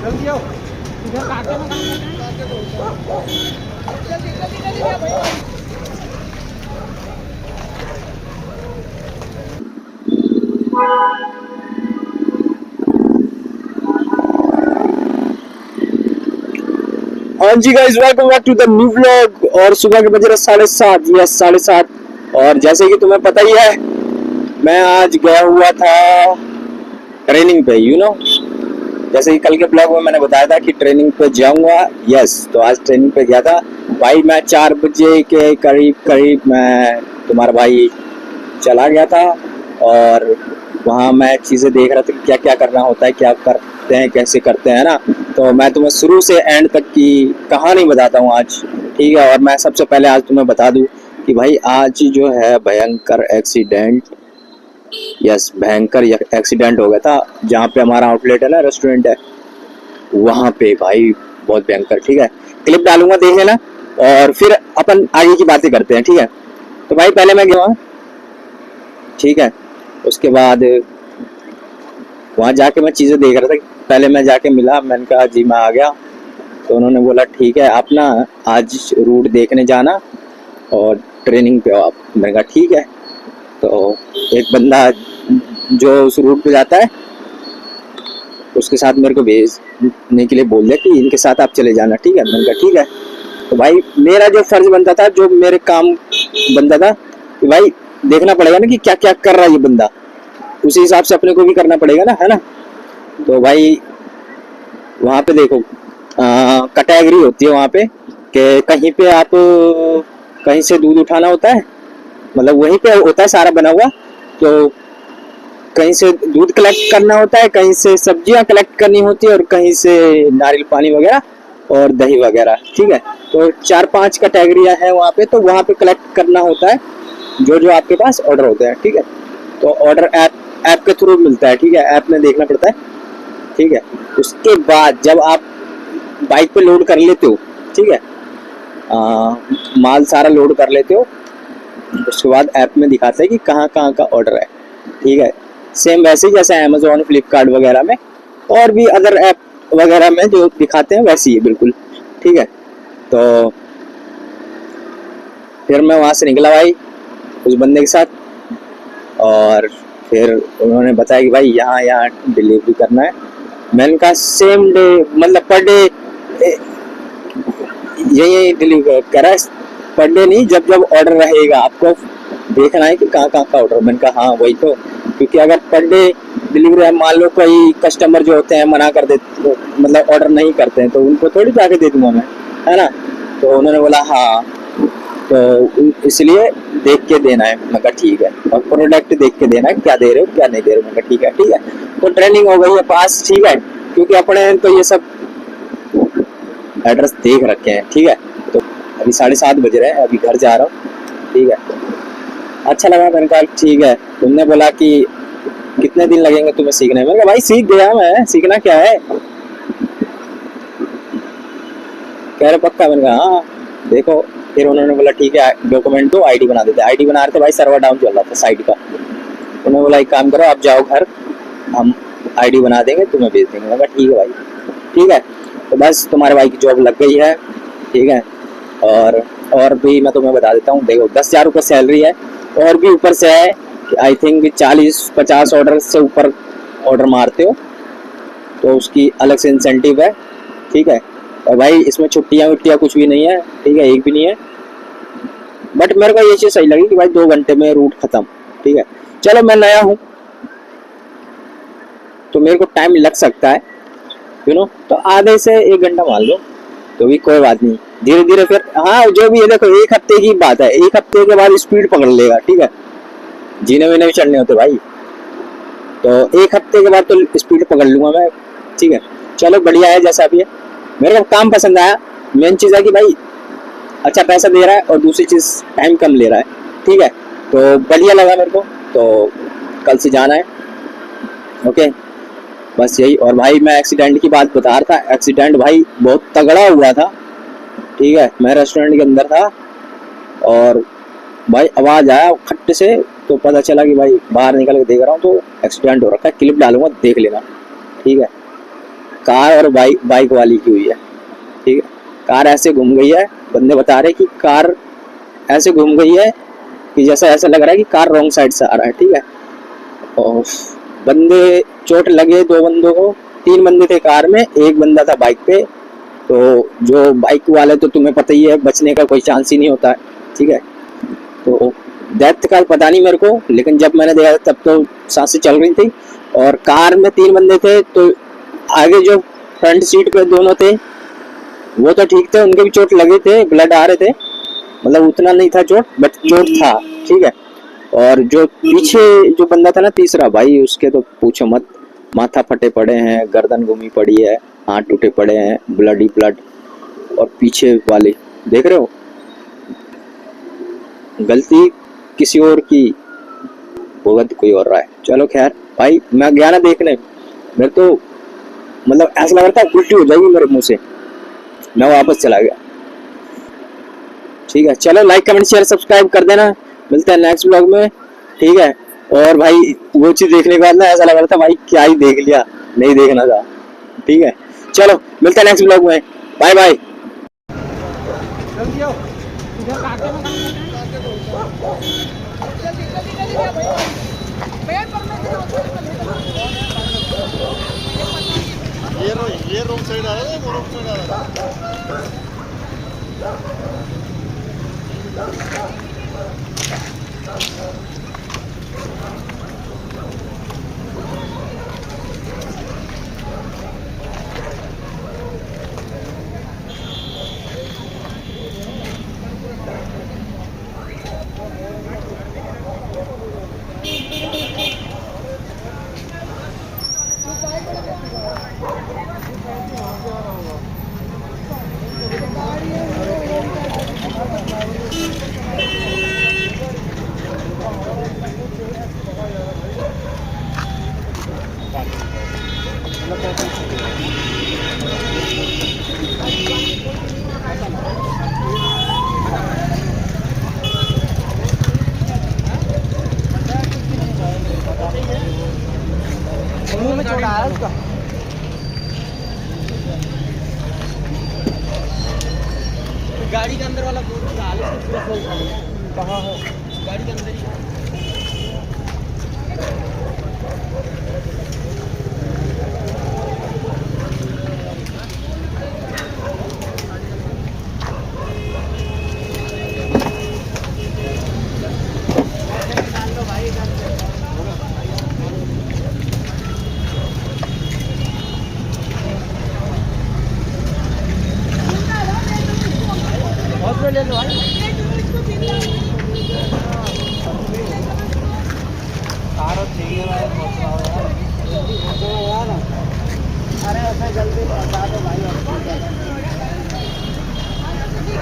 जल्दी आओ, इधर काटे में काम करना है। हाँ जी guys, welcome back to the new vlog. और सुबह के बज रहे 7:30, यस 7:30। और जैसे कि तुम्हें पता ही है, मैं आज गया हुआ था ट्रेनिंग पे, जैसे कि कल के ब्लॉग में मैंने बताया था कि ट्रेनिंग पे जाऊंगा। यस, तो आज ट्रेनिंग पे गया था भाई। मैं 4 बजे के करीब मैं तुम्हारा भाई चला गया था और वहाँ मैं चीज़ें देख रहा था कि क्या क्या करना होता है, क्या करते हैं, कैसे करते हैं ना। तो मैं तुम्हें शुरू से एंड तक की कहानी बताता हूँ आज, ठीक है। और मैं सबसे पहले आज तुम्हें बता दूँ कि भाई आज जो है भयंकर एक्सीडेंट, यस भयंकर एक्सीडेंट हो गया था जहाँ पे हमारा आउटलेट है ना, रेस्टोरेंट है, वहाँ पे भाई बहुत भयंकर। ठीक है, क्लिप डालूंगा, देख लेना और फिर अपन आगे की बातें करते हैं, ठीक है। तो भाई पहले मैं गया, ठीक है, उसके बाद वहाँ जाके मैं चीज़ें देख रहा था। पहले मैं जाके मिला, मैंने कहा जी मैं आ गया। तो उन्होंने बोला ठीक है, आप ना आज रूट देखने जाना और ट्रेनिंग पे हो आप। मैंने कहा ठीक है। तो एक बंदा जो उस रूट पे जाता है उसके साथ मेरे को भेजने के लिए बोल दिया कि इनके साथ आप चले जाना, ठीक है। मैंने कहा ठीक है। तो भाई मेरा जो फर्ज बनता था, जो मेरे काम बनता था कि भाई देखना पड़ेगा ना कि क्या क्या कर रहा है ये बंदा, उसी हिसाब से अपने को भी करना पड़ेगा ना, है ना। तो भाई वहाँ पे देखो कैटेगरी होती है वहाँ पे कि कहीं पे आप कहीं से दूध उठाना होता है, मतलब वहीं पे होता है सारा बना हुआ। तो कहीं से दूध कलेक्ट करना होता है, कहीं से सब्जियां कलेक्ट करनी होती है और कहीं से नारियल पानी वगैरह और दही वगैरह, ठीक है। तो 4-5 कैटेगरियां हैं वहाँ पे। तो वहाँ पे कलेक्ट करना होता है जो जो आपके पास ऑर्डर होते हैं, ठीक है। तो ऑर्डर ऐप के थ्रू मिलता है, ठीक है, ऐप में देखना पड़ता है, ठीक है। उसके बाद जब आप बाइक पे लोड कर लेते हो, ठीक है, माल सारा लोड कर लेते हो, उसके बाद ऐप में दिखाता है कि कहाँ कहाँ का ऑर्डर है, ठीक है। सेम वैसे ही जैसे अमेजोन, फ्लिपकार्ट वगैरह में और भी अदर ऐप वगैरह में जो दिखाते हैं वैसे ही बिल्कुल, ठीक है। तो फिर मैं वहाँ से निकला भाई उस बंदे के साथ, और फिर उन्होंने बताया कि भाई यहाँ यहाँ डिलीवरी करना है। मैंने कहा सेम डे, मतलब पर डे यही डिलीवर करा, पर डे नहीं, जब जब ऑर्डर रहेगा आपको देखना है कि कहाँ कहाँ का ऑर्डर। मैंने कहा हाँ वही तो, क्योंकि अगर पर डे डिलीवरी है, मान लो कोई कस्टमर जो होते हैं मना कर देते, मतलब ऑर्डर नहीं करते हैं, तो उनको थोड़ी जाके दे दूंगा मैं, है ना। तो उन्होंने बोला हाँ, तो इसलिए देख के देना है। मैं कहा ठीक है, और प्रोडक्ट देख के देना है, क्या दे रहे हो क्या नहीं दे रहे हो। मैं कहा ठीक है ठीक है। तो ट्रेनिंग हो गई है पास, ठीक है, क्योंकि अपने तो ये सब एड्रेस देख रखे हैं, ठीक है। तो अभी 7:30 बज रहे हैं, अभी घर जा रहा हूँ, ठीक है। अच्छा लगा, मैंने कहा ठीक है। तुमने बोला कि कितने दिन लगेंगे तुम्हें सीखने में। मैंने कहा भाई सीख गया मैं, सीखना क्या है। कह रहे पक्का। मैंने कहा हाँ। देखो फिर उन्होंने बोला ठीक है, डॉक्यूमेंट दो, आईडी बना देते। आईडी बना रहे थे भाई, सर्वर डाउन चल रहा था साइट का। उन्होंने बोला एक काम करो, आप जाओ घर, हम आईडी बना देंगे, तुम्हें भेज देंगे। मैंने कहा ठीक है भाई, ठीक है। तो बस तुम्हारे भाई की जॉब लग गई है, ठीक है। और भी मैं तुम्हें बता देता हूँ, देखो 10,000 रुपये सैलरी है, और भी ऊपर से है, आई थिंक 40-50 ऑर्डर से ऊपर ऑर्डर मारते हो तो उसकी अलग से इंसेंटिव है, ठीक है। और भाई इसमें छुट्टियाँ कुछ भी नहीं है, ठीक है, एक भी नहीं है। बट मेरे को ये चीज़ सही लगी कि भाई 2 घंटे में रूट खत्म, ठीक है। चलो मैं नया हूँ तो मेरे को टाइम लग सकता है, तो आधे से 1 घंटा मान लो, तो भी कोई बात नहीं, धीरे धीरे फिर हाँ जो भी है। देखो 1 हफ्ते की बात है, 1 हफ्ते के बाद स्पीड पकड़ लेगा, ठीक है। जीने वीने भी चढ़ने होते भाई, तो 1 हफ्ते के बाद तो स्पीड पकड़ लूंगा मैं, ठीक है। चलो बढ़िया है जैसा भी है, मेरे को काम पसंद आया। मेन चीज़ है कि भाई अच्छा पैसा दे रहा है और दूसरी चीज़ टाइम कम ले रहा है, ठीक है। तो बढ़िया लगा मेरे को। तो कल से जाना है, ओके, बस यही। और भाई मैं एक्सीडेंट की बात बता रहा था, एक्सीडेंट भाई बहुत तगड़ा हुआ था, ठीक है। मैं रेस्टोरेंट के अंदर था और भाई आवाज़ आया खट्टे से, तो पता चला कि भाई बाहर निकल के देख रहा हूँ तो एक्सीडेंट हो रखा है। क्लिप डालूंगा, देख लेना, ठीक है। कार और बाइक वाली की हुई है। ठीक है, कार ऐसे घूम गई है, बंदे बता रहे कि कार ऐसे घूम गई है कि जैसा ऐसा लग रहा है कि कार रॉन्ग साइड से आ रहा है। ठीक है, और बंदे चोट लगे, 2 बंदों को, 3 बंदे थे कार में, 1 बंदा था बाइक पे। तो जो बाइक वाले तो तुम्हें पता ही है, बचने का कोई चांस ही नहीं होता है। ठीक है, तो डेथ का पता नहीं मेरे को, लेकिन जब मैंने देखा तब तो सांसें चल रही थी। और कार में 3 बंदे थे, तो आगे जो फ्रंट सीट पे दोनों थे वो तो ठीक थे, उनके भी चोट लगे थे, ब्लड आ रहे थे, मतलब उतना नहीं था चोट, बट चोट था। ठीक है, और जो पीछे जो बंदा था ना तीसरा, भाई उसके तो पूछो मत, माथा फटे पड़े हैं, गर्दन घूमी पड़ी है, हाथ टूटे पड़े हैं, ब्लड ही ब्लड। और पीछे वाले देख रहे हो, गलती किसी और की, भुगत कोई और रहा है। चलो खैर भाई, मैं गया ना देखने, मेरे तो मतलब ऐसा लग रहा था उल्टी हो जाएगी मेरे मुंह से, मैं वापस चला गया। ठीक है, चलो लाइक कमेंट शेयर सब्सक्राइब कर देना, मिलते हैं नेक्स्ट ब्लॉग में। ठीक है, और भाई वो चीज देखने के बाद ना ऐसा लग रहा था भाई क्या ही देख लिया, नहीं देखना था। ठीक है, चलो मिलते हैं नेक्स्ट ब्लॉग में, बाय बाय। जल्दी आओ, इधर काटे में ये रोड साइड आ रहा है, वो रोड साइड आ रहा मुंह में चोट आया उसका। गाड़ी के अंदर वाला बोर्ड डाल, पूरा खोल कहाँ है, गाड़ी के अंदर ही। ले लो भाई, सारा चाहिए भाई, बहुत यार, अरे ऐसा जल्दी बता दो भाई।